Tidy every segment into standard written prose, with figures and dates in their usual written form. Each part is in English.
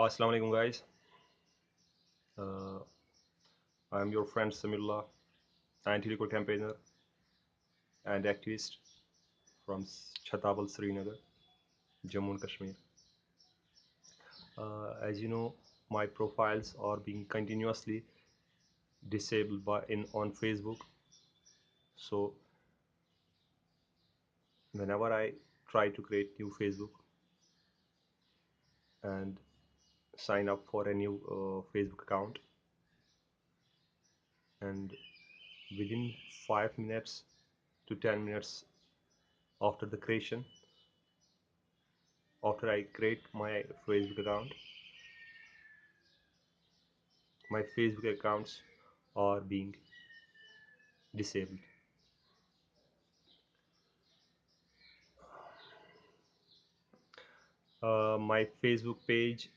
Assalamu alaikum, guys. Uh, I'm your friend Samillah, anti-liquor campaigner and activist from Chhatabal, Srinagar, Jammu and Kashmir. As you know, my profiles are being continuously disabled on Facebook. So whenever I try to create new Facebook and sign up for a new Facebook account, and within 5 minutes to 10 minutes after the creation, after I create my Facebook account, my Facebook accounts are being disabled. My Facebook page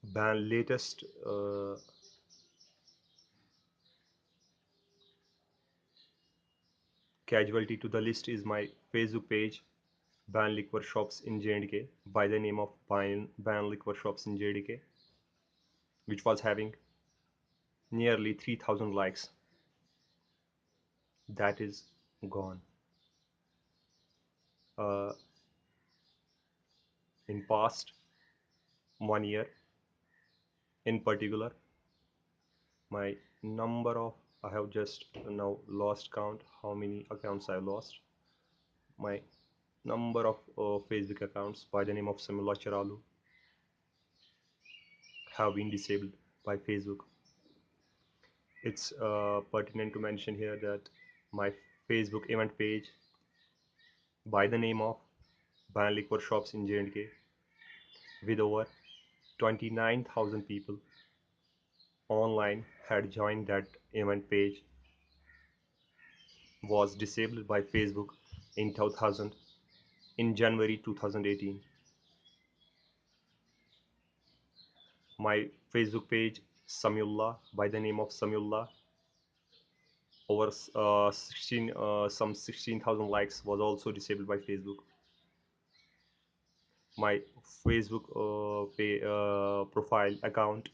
ban latest casualty to the list is my Facebook page ban liquor shops in J&K by the name of ban liquor shops in JDK, which was having nearly 3,000 likes. That is gone. Uh, in past 1 year, in particular, my number of I have just now lost count how many accounts I lost. My number of Facebook accounts by the name of Samullah Charalu have been disabled by Facebook. It's pertinent to mention here that my Facebook event page by the name of Ban Liquor Shops in J&K with over 29,000 people online had joined that event page was disabled by Facebook in 2000 in January 2018. My Facebook page Samullah by the name of Samullah over 16,000 likes was also disabled by Facebook. My Facebook profile account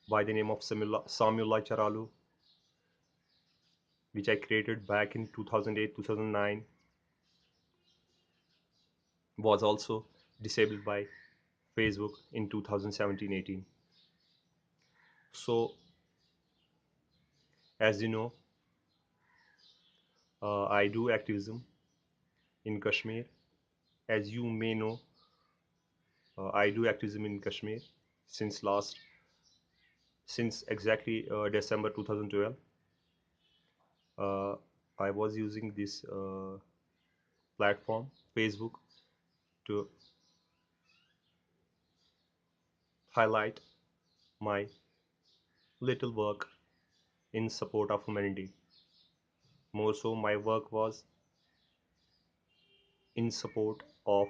by the name of Samullah Charalu, which I created back in 2008 2009, was also disabled by Facebook in 2017-18. So as you know, I do activism in Kashmir. As you may know, I do activism in Kashmir since exactly December 2012. uh, I was using this platform, Facebook, to highlight my little work in support of humanity. More so, my work was in support of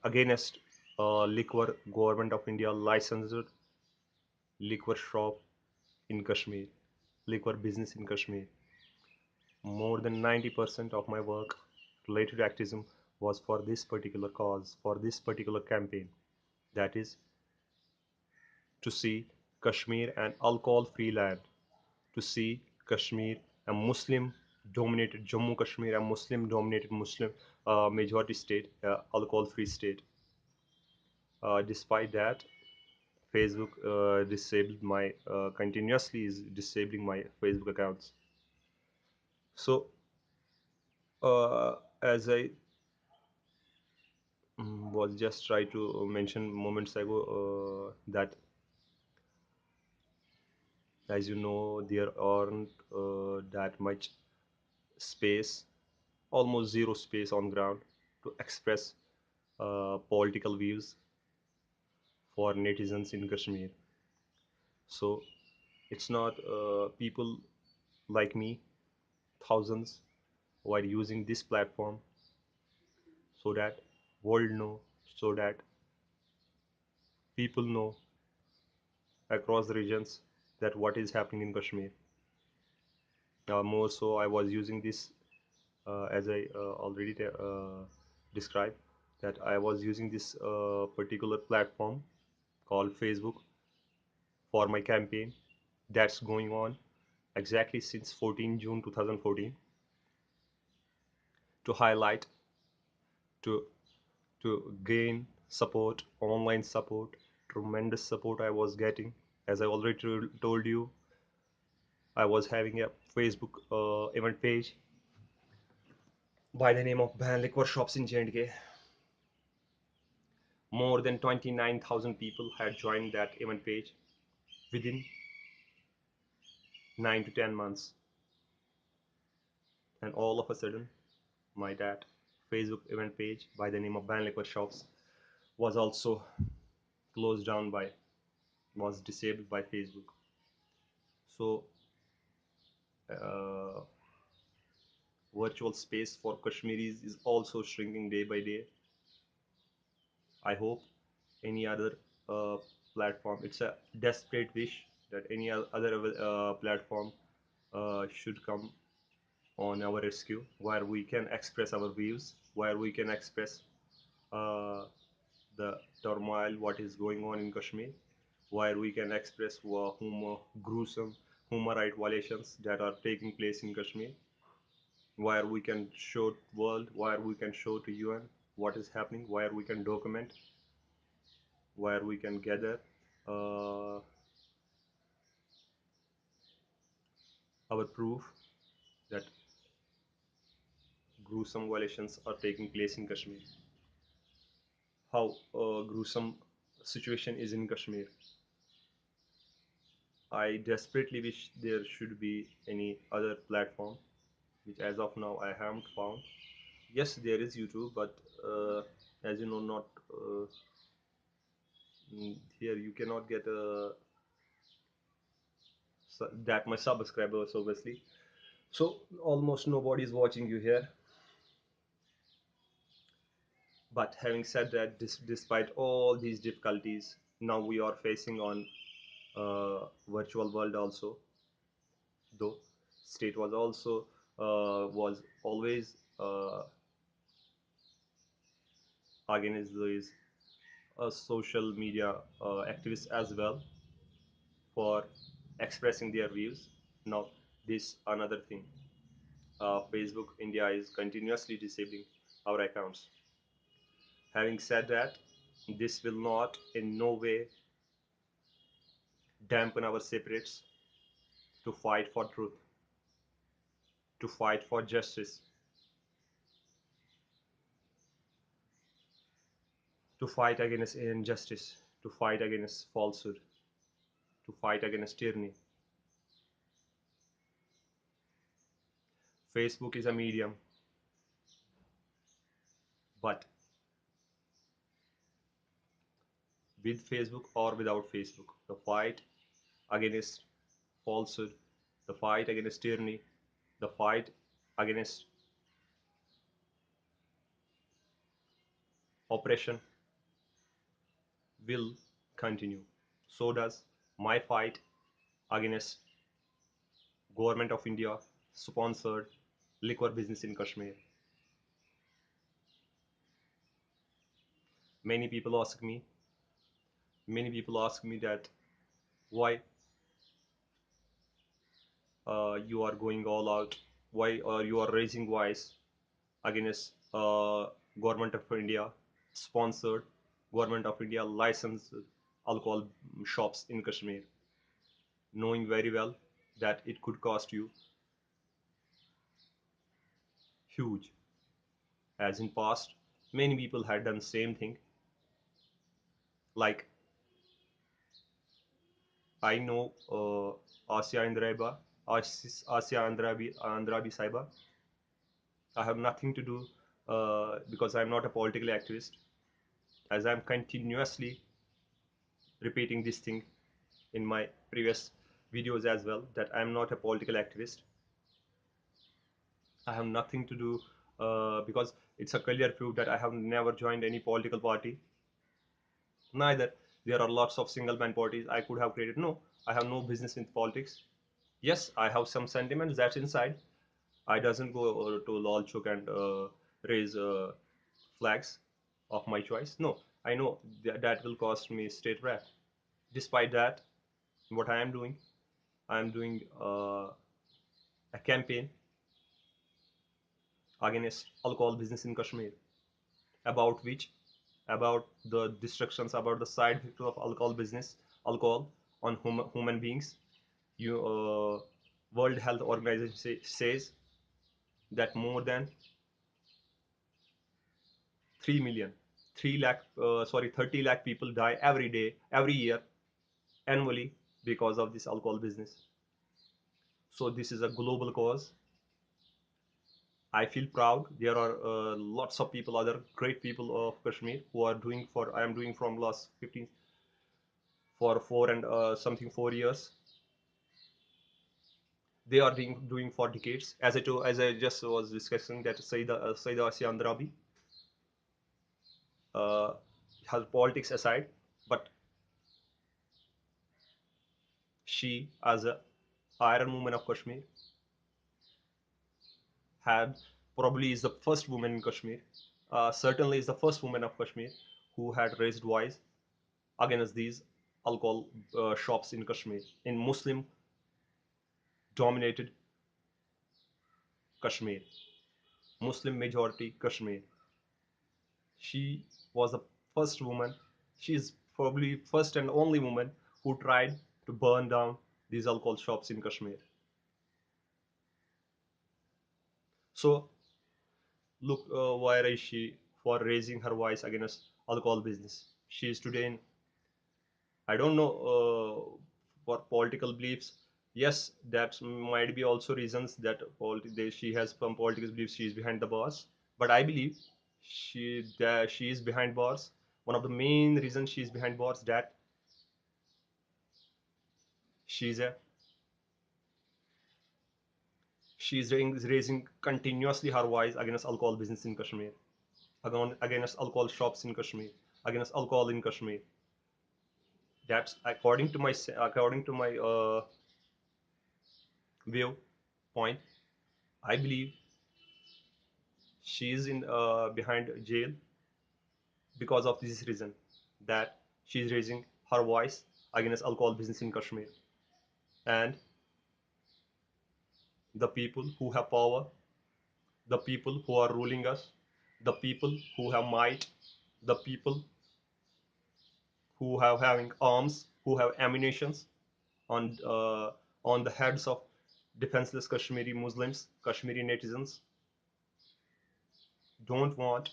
against liquor government of India licensed liquor shop in Kashmir, liquor business in Kashmir. More than 90% of my work related to activism was for this particular cause, for this particular campaign. That is to see Kashmir an alcohol free land, to see Kashmir a Muslim dominated Jammu Kashmir, a Muslim dominated Muslim majority state, alcohol free state. Despite that, Facebook disabled my continuously is disabling my Facebook accounts. So as I was just try to mention moments ago, that as you know there aren't that much space, almost zero space on ground to express political views for netizens in Kashmir. So it's not people like me, thousands, who are using this platform so that world know, so that people know across the regions that what is happening in Kashmir. More so, I was using this as I already described. that I was using this particular platform called Facebook for my campaign that's going on exactly since 14 June 2014 to highlight, to gain support, online support, tremendous support I was getting. As I already told you, I was having a Facebook event page by the name of Ban Liquor Shops in J&K. More than 29,000 people had joined that event page within 9 to 10 months. And all of a sudden, my that Facebook event page by the name of Ban Liquor Shops was also closed down by, was disabled by Facebook. So uh, virtual space for Kashmiris is also shrinking day by day. I hope any other uh, platform, it's a desperate wish that any other platform should come on our rescue, where we can express our views, where we can express uh, the turmoil, what is going on in Kashmir, where we can express gruesome human rights violations that are taking place in Kashmir, where we can show world, where we can show to UN what is happening, where we can document, where we can gather uh, our proof that gruesome violations are taking place in Kashmir, how gruesome situation is in Kashmir. I desperately wish there should be any other platform, which as of now I haven't found. Yes, there is YouTube, but as you know, not here you cannot get that much subscribers, obviously. So almost nobody is watching you here. But having said that, despite all these difficulties, now we are facing on virtual world also. Though state was also was always against these social media activists as well for expressing their views. Now this another thing. Facebook India is continuously disabling our accounts. Having said that, this will not in no way dampen our spirits to fight for truth, to fight for justice, to fight against injustice, to fight against falsehood, to fight against tyranny. Facebook is a medium, but with Facebook or without Facebook, the fight against falsehood, the fight against tyranny, the fight against oppression will continue. So does my fight against government of India sponsored liquor business in Kashmir. Many people ask me, many people ask me that why you are going all out, why you are raising voice against government of India sponsored, government of India licensed alcohol shops in Kashmir, knowing very well that it could cost you huge. As in past, many people had done same thing. Like I know Asya Andrabi, Andrabi Saiba. I have nothing to do because I'm not a political activist. As I'm continuously repeating this thing in my previous videos as well, that I'm not a political activist. I have nothing to do because it's a clear proof that I have never joined any political party. Neither there are lots of single man parties I could have created. No, I have no business in politics. Yes, I have some sentiments that's inside. I doesn't go to Lal Chok and raise flags. of my choice? No, I know that will cost me state rep. Despite that, what I am doing, I am doing a campaign against alcohol business in Kashmir, about which, about the destructions, about the side effects of alcohol business, alcohol on human beings. You, World Health Organization says that more than 3 million, 3 lakh, 30 lakh people die every day, every year, annually, because of this alcohol business. So this is a global cause. I feel proud. There are lots of people, other great people of Kashmir who are doing for. I am doing from last 15 for 4 and something 4 years. They are doing for decades. As I just was discussing that Saida Asya Andrabi, uh, has politics aside, but she, as a Iron Woman of Kashmir, had probably is the first woman in Kashmir, certainly is the first woman of Kashmir who had raised voice against these alcohol shops in Kashmir, in Muslim dominated Kashmir, Muslim majority Kashmir. She was the first woman, she is probably first and only woman who tried to burn down these alcohol shops in Kashmir. So look, why is she for raising her voice against alcohol business? She is today in, I don't know, for political beliefs. Yes, that might be also reasons that she has some political beliefs. She is behind the bars, but I believe she is behind bars. One of the main reasons she is behind bars, that she is a she is raising continuously her voice against alcohol business in Kashmir, against alcohol shops in Kashmir, against alcohol in Kashmir. That's according to my viewpoint. I believe she is in behind jail because of this reason, that she is raising her voice against alcohol business in Kashmir. And the people who have power, the people who are ruling us, the people who have might, the people who have having arms, who have ammunitions on the heads of defenseless Kashmiri Muslims, Kashmiri netizens, don't want,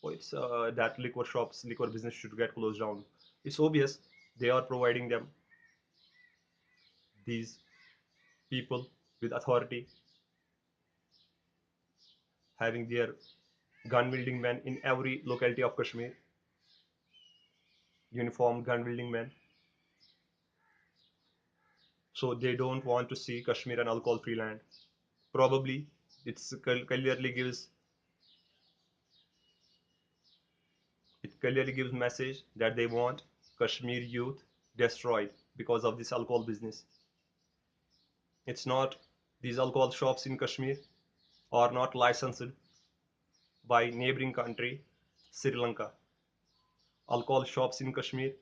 it's that liquor shops, liquor business should get closed down. It's obvious they are providing them, these people with authority, having their gun wielding men in every locality of Kashmir, uniformed gun wielding men. So they don't want to see Kashmir an alcohol free land. Probably clearly gives, it clearly gives message that they want Kashmir youth destroyed because of this alcohol business. It's not, these alcohol shops in Kashmir are not licensed by neighboring country Sri Lanka. Alcohol shops in Kashmir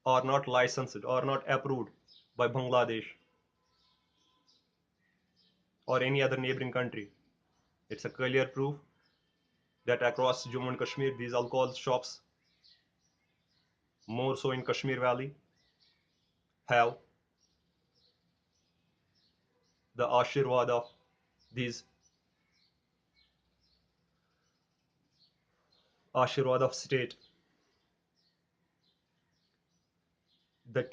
are not licensed or not approved by Bangladesh or any other neighboring country. It's a clear proof that across Jammu and Kashmir, these alcohol shops, more so in Kashmir Valley, have the ashirwad of these ashirwad of state. The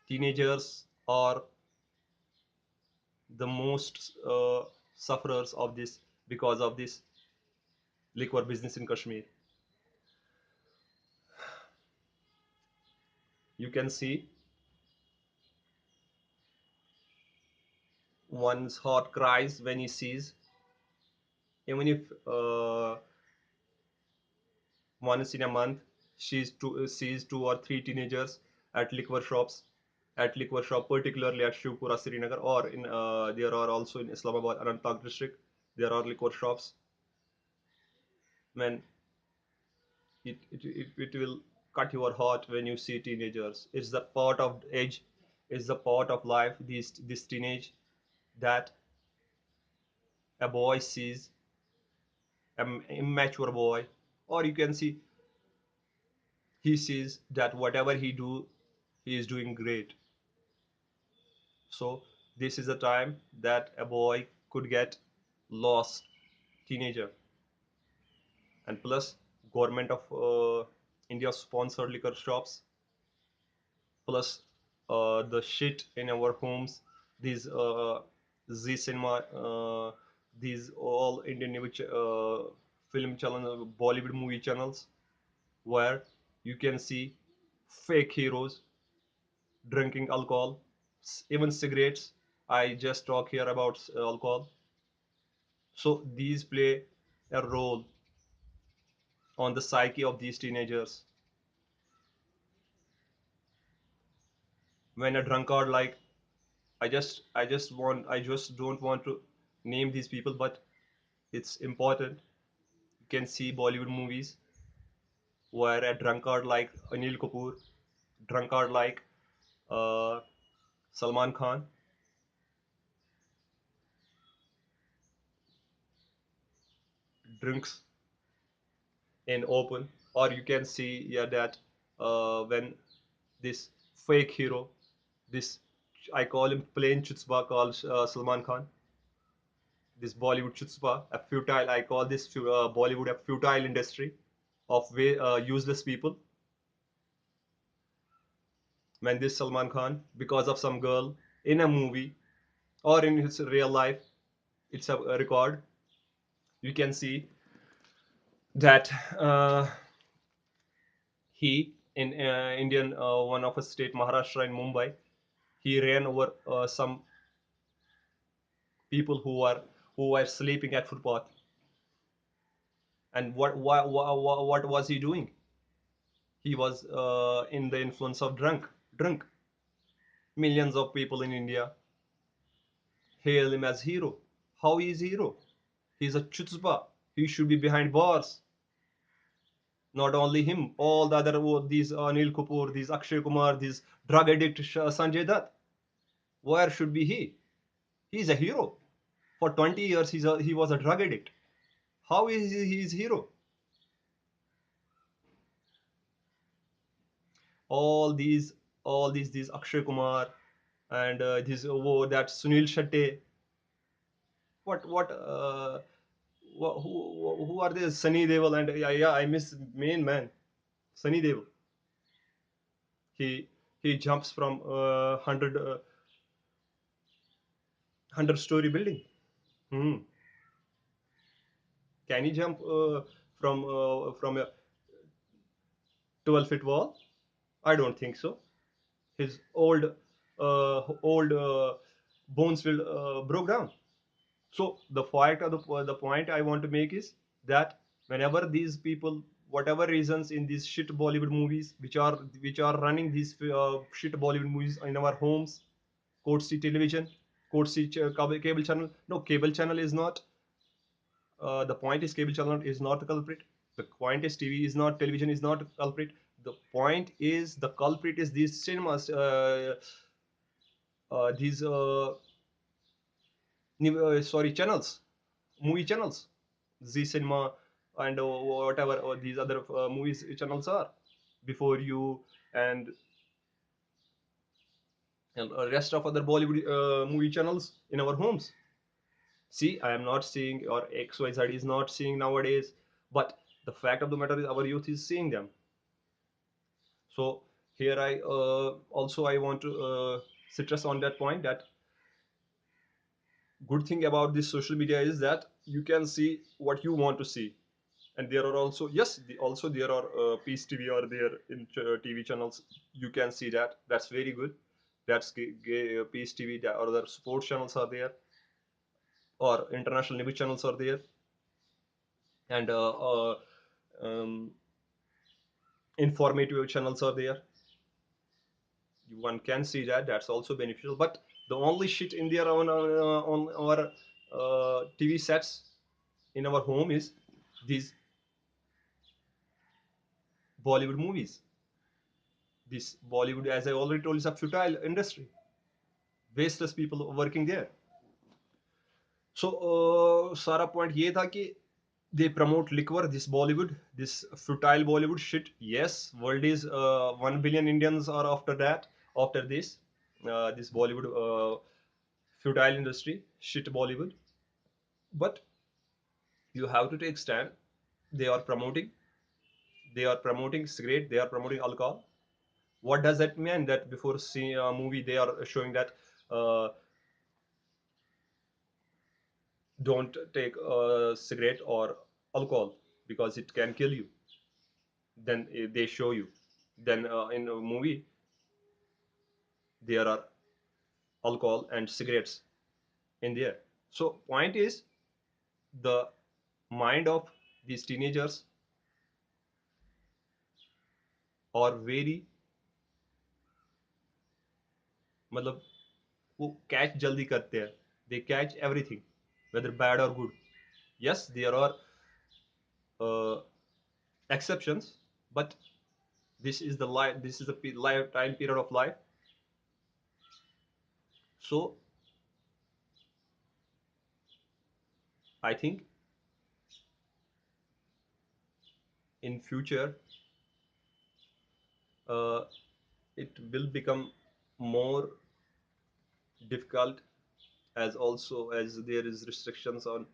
teenagers are the most sufferers of this, because of this liquor business in Kashmir. You can see one's heart cries when he sees, even if once in a month sees 2 or 3 teenagers at liquor shops, particularly at Shivpura, Srinagar, or in there are also in Islamabad, Anantnag district. There are liquor shops. Man, It will cut your heart when you see teenagers. It's the part of age, it's the part of life, this teenage, that a boy sees, an immature boy, or you can see he sees that whatever he do, he is doing great. So this is a time that a boy could get lost, teenager. And plus government of India sponsored liquor shops, plus the shit in our homes, these Z cinema, these all Indian film channel, Bollywood movie channels, where you can see fake heroes drinking alcohol, even cigarettes. I just talk here about alcohol. So these play a role on the psyche of these teenagers. When a drunkard, like, I just don't want to name these people, but it's important. You can see Bollywood movies where a drunkard like Anil Kapoor, drunkard like uh, Salman Khan drinks in open. Or you can see, yeah, that when this fake hero, this, I call him plain chutzpah, called Salman Khan, this Bollywood chutzpah, a futile. I call this Bollywood a futile industry of useless people. When this Salman Khan, because of some girl in a movie or in his real life, it's a record. You can see that he in Indian, one of a state, Maharashtra in Mumbai, he ran over some people who were sleeping at footpath. And what was he doing? He was in the influence of drunk. Millions of people in India hail him as hero. How he is hero? He's a chutzpah. He should be behind bars. Not only him, all the other, these Anil Kapoor, these Akshay Kumar, these drug addict Sanjay Dutt. Where should be he? He's a hero. For 20 years, he was a drug addict. How is he his hero? All these, these Akshay Kumar and this, that Sunil Shetty. Who are they? Sunny Deol, and yeah, I miss main man, Sunny Deol. He jumps from 100 story building. Hmm. Can he jump from a 12 feet wall? I don't think so. His old bones will broke down. So the point I want to make is that whenever these people, whatever reasons, in these shit Bollywood movies, which are running these shit Bollywood movies in our homes, code C television, code C cable channel. No, cable channel is not. The point is cable channel is not the culprit. The point is TV is not, television is not the culprit. The point is the culprit is these cinemas, these sorry, channels, movie channels, Z Cinema, and whatever these other movies channels are before you, and rest of other Bollywood movie channels in our homes. See, I am not seeing, or XYZ is not seeing nowadays, but the fact of the matter is our youth is seeing them. So here I also I want to stress on that point, that good thing about this social media is that you can see what you want to see. And there are also, yes, also there are Peace TV or there in TV channels. You can see that. That's very good. That's Peace TV. That other sports channels are there, or international news channels are there, and um, informative channels are there. One can see that. That's also beneficial. But the only shit in there on our TV sets in our home is these Bollywood movies. This Bollywood, as I already told, is a futile industry. Wasteless people working there. So सारा point ये था कि they promote liquor, this Bollywood, this futile Bollywood shit. Yes, world is 1 billion Indians are after that, after this Bollywood futile industry, shit Bollywood. But you have to take stand. They are promoting, they are promoting cigarette, they are promoting alcohol. What does that mean? That before seeing a movie, they are showing that uh, don't take a cigarette or alcohol because it can kill you. Then they show you. Then in a movie, there are alcohol and cigarettes in there. So point is, the mind of these teenagers are very, मतलब वो catch जल्दी करते हैं. They catch everything, whether bad or good. Yes, there are uh, exceptions, but this is the life, this is the lifetime period of life. So I think in future uh, it will become more difficult, as also as there is restrictions on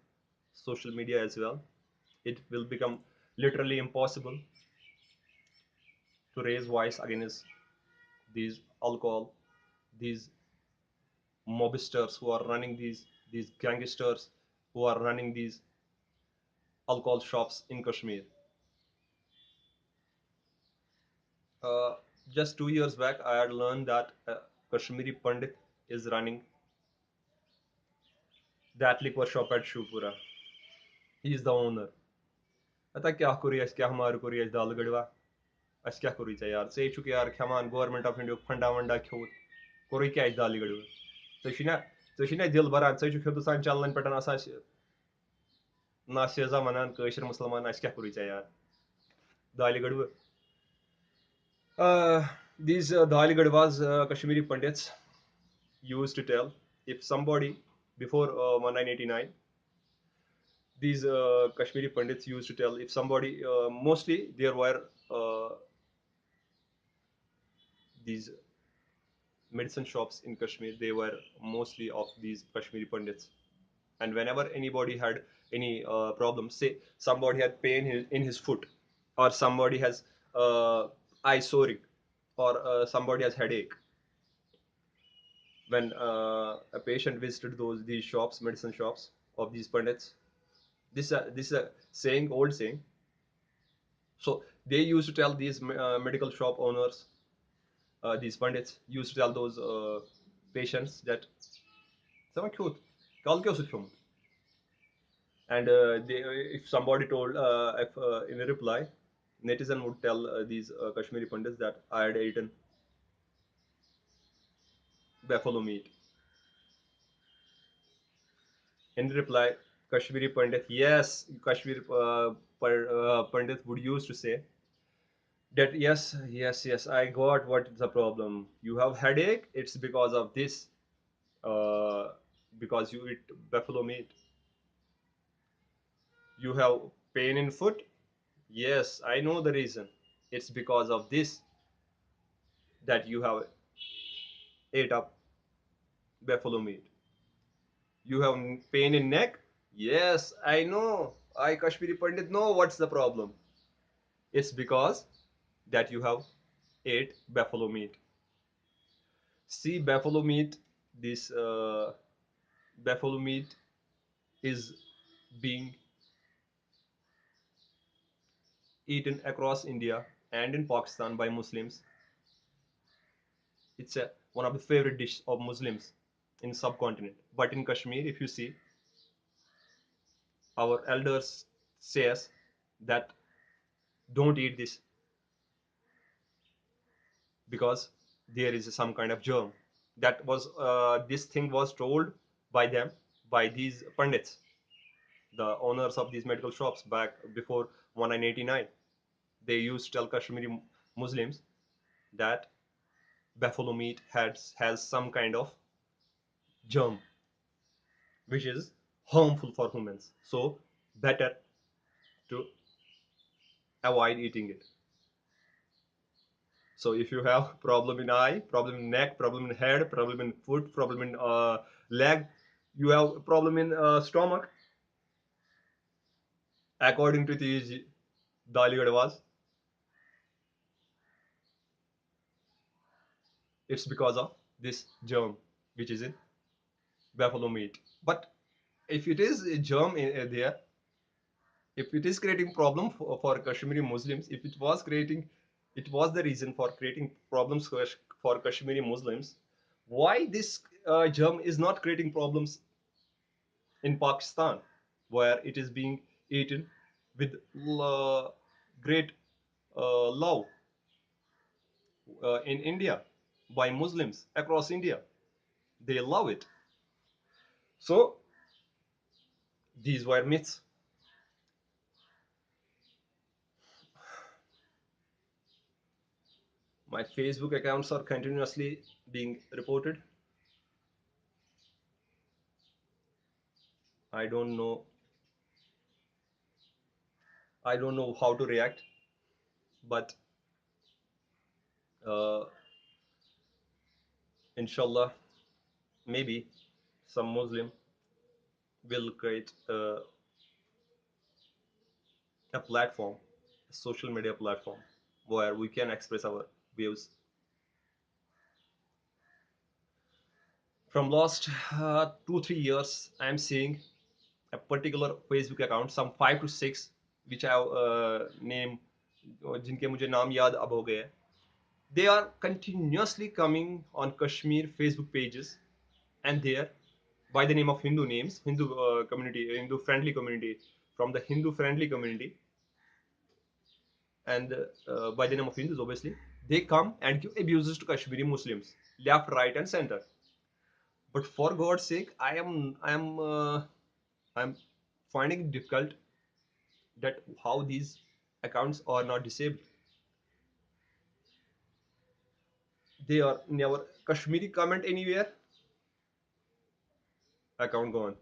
social media as well. It will become literally impossible to raise voice against these alcohol, these mobsters who are running these gangsters who are running these alcohol shops in Kashmir. uh, just 2 years back I had learned that Kashmiri Pandit is running that liquor shop at Shupura. He is the owner. Ata kya kuri as kya hamar kuri as dal gadwa as kya kuri cha yaar say chuk yaar khaman government of India funda wanda khot kuri kya is dal gadwa so shina dil baran say chuk hindusan challan patan asas naseza manan kashir musliman as kya kuri cha yaar dal gadwa. These dal gadwas Kashmiri Pandits used to tell, if somebody before 1989, these Kashmiri Pandits used to tell, if somebody, mostly there were these medicine shops in Kashmir, they were mostly of these Kashmiri Pandits. And whenever anybody had any problem, say somebody had pain in his foot, or somebody has eye soring, or somebody has headache, when a patient visited these shops, medicine shops of these Pandits, this is a saying, old saying. So they used to tell these medical shop owners, these Pandits used to tell those patients that "Sama kyut, kal kyo sut kyun?" And if somebody told, if in a reply, netizen would tell these Kashmiri Pandits that I had eaten buffalo meat. In reply, Kashmiri Pandit, yes, Kashmiri Pandit would used to say that yes, yes, yes, I got what is the problem. You have headache. It's because of this. Uh, because you eat buffalo meat. You have pain in foot. Yes, I know the reason. It's because of this that you have ate up buffalo meat. You have pain in neck. Yes, I know. I Kashmiri Pandit know what's the problem. It's because that you have ate buffalo meat. See, buffalo meat. This buffalo meat is being eaten across India and in Pakistan by Muslims. It's one of the favorite dish of Muslims in subcontinent. But in Kashmir, if you see, our elders says that don't eat this because there is some kind of germ. That was this thing was told by them, by these pandits, the owners of these medical shops back before 1989. they used to tell Kashmiri Muslims that buffalo meat has some kind of germ which is harmful for humans. So better to avoid eating it. So if you have problem in eye, problem in neck, problem in head, problem in foot, problem in leg, you have problem in stomach, according to the Dali advice, it's because of this germ which is in buffalo meat. But if it is a germ there, if it is creating problem for Kashmiri Muslims, if it was creating, it was the reason for creating problems for Kashmiri Muslims, why this germ is not creating problems in Pakistan, where it is being eaten with great love in India by Muslims across India. They love it. So these were myths. My Facebook accounts are continuously being reported. I don't know. I don't know how to react, but uh, inshallah, maybe some Muslim will create a platform, a social media platform, where we can express our views. From last 2 3 years, I am seeing a particular Facebook account, some 5 to 6, which I have name, जिनके मुझे नाम याद अब हो गए. They are continuously coming on Kashmir Facebook pages, and there, by the name of Hindu names, Hindu community, Hindu friendly community, from the Hindu friendly community, and by the name of Hindus, obviously, they come and give abuses to Kashmiri Muslims, left, right, and center. But for God's sake, I'm finding it difficult that how these accounts are not disabled. They are never Kashmiri comment anywhere, account gone.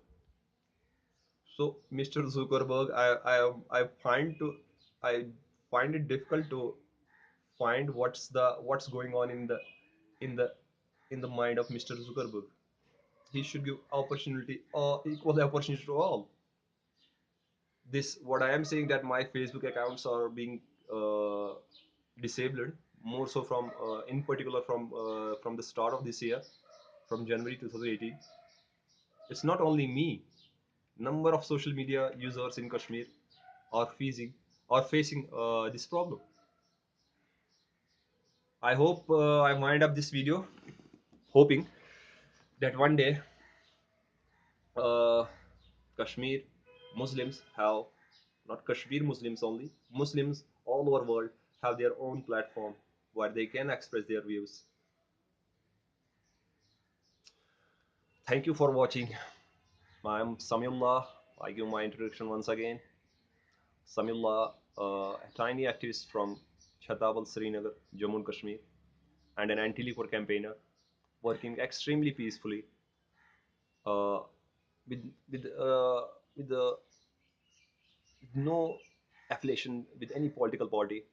So Mr. Zuckerberg, I find it difficult to find what's going on in the in the mind of Mr. Zuckerberg. He should give opportunity or equal opportunity to all. This what I am saying, that my Facebook accounts are being uh, disabled, more so from in particular from the start of this year, from January 2018. It's not only me. Number of social media users in Kashmir are facing this problem. I hope I wind up this video hoping that one day uh, Kashmir Muslims have, not Kashmir Muslims only, Muslims all over world have their own platform where they can express their views. Thank you for watching. I am Samiullah. I give my introduction once again. Samiullah, a tiny activist from Chatabal, Srinagar, Jammu and Kashmir, and an anti-liquor campaigner working extremely peacefully uh, with with uh, with, uh, with no affiliation with any political party,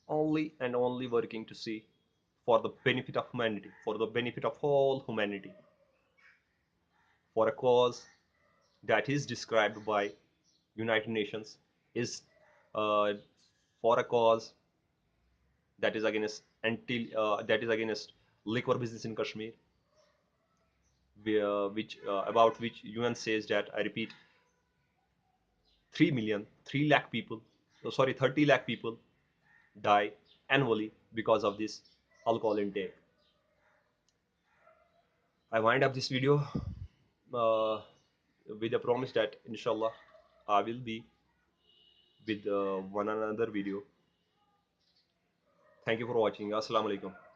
only and only working to see for the benefit of humanity, for the benefit of all humanity, for a cause that is described by United Nations, is uh, for a cause that is against liquor business in Kashmir, which about which UN says that, I repeat, 3 million, 3 lakh people, oh, sorry, 30 lakh people die annually because of this alcohol intake. I wind up this video uh, with a promise that inshallah I will be with one another video. Thank you for watching. Assalamu alaikum.